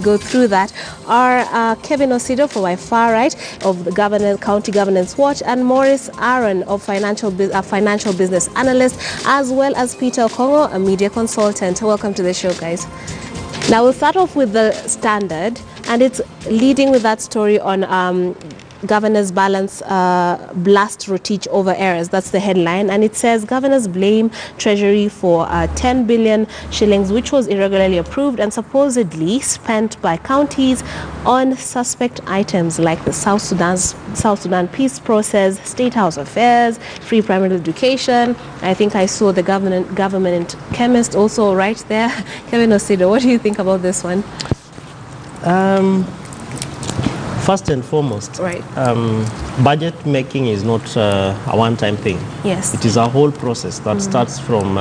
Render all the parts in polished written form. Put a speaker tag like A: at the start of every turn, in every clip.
A: Go through that are Kevin Osido for my far right of the County Governance Watch, and Maurice Aaron of financial business analyst, as well as Peter Okongo, a media consultant. Welcome to the show, guys. Now we'll start off with the Standard, and it's leading with that story on Governors balance blast Rotich over errors. That's the headline, and it says governors blame Treasury for 10 billion shillings which was irregularly approved and supposedly spent by counties on suspect items like the South Sudan peace process, state house affairs, free primary education. I think I saw the government chemist also right there. Kevin Osido, what do you think about this one?
B: First and foremost,
A: right.
B: Budget making is not a one-time thing.
A: Yes.
B: It is a whole process that starts from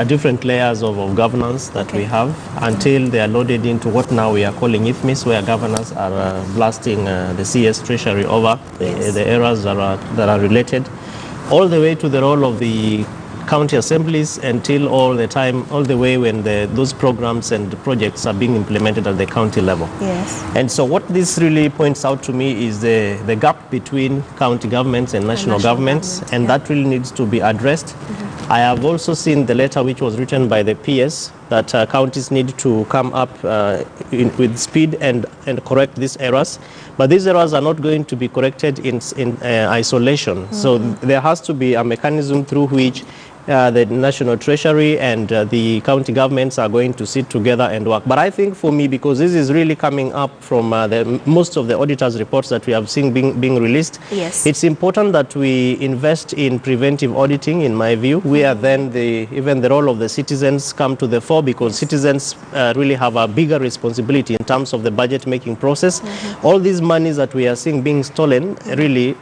B: different layers of governance that we have until they are loaded into what now we are calling IFMIS, where governors are blasting the CS Treasury over the errors that are related, all the way to the role of the county assemblies until all the way when those programs and projects are being implemented at the county level.
A: Yes.
B: And so what this really points out to me is the gap between county governments and national governments, and that really needs to be addressed. I have also seen the letter which was written by the PS that counties need to come up with speed and correct these errors. But these errors are not going to be corrected in isolation. So there has to be a mechanism through which the National Treasury and the county governments are going to sit together and work. But I think for me, because this is really coming up from most of the auditors' reports that we have seen being released,
A: yes,
B: it's important that we invest in preventive auditing, in my view, where then even the role of the citizens come to the fore, because citizens really have a bigger responsibility in terms of the budget-making process. All these monies that we are seeing being stolen, really,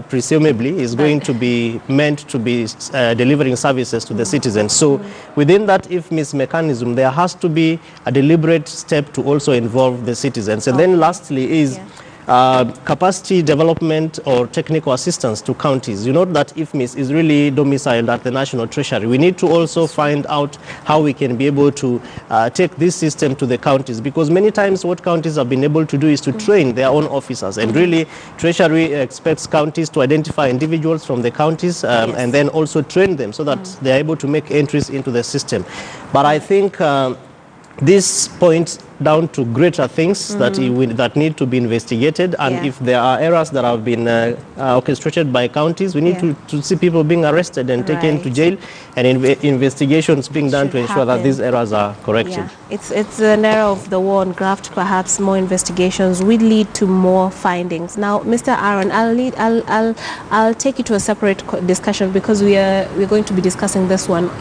B: presumably, is going to be meant to be delivering services to the citizens. So within that IFMIS mechanism, there has to be a deliberate step to also involve the citizens. And then lastly is capacity development or technical assistance to counties. You know that IFMIS is really domiciled at the National Treasury. We need to also find out how we can be able to take this system to the counties, because many times what counties have been able to do is to train their own officers, and really Treasury expects counties to identify individuals from the counties and then also train them so that they are able to make entries into the system. But I think this points down to greater things that need to be investigated, and if there are errors that have been orchestrated by counties, we need to see people being arrested and taken to jail, and investigations being done to ensure that these errors are corrected.
A: Yeah. It's an era of the war on graft. Perhaps more investigations will lead to more findings. Now, Mr. Aaron, I'll take you to a separate discussion, because we're going to be discussing this one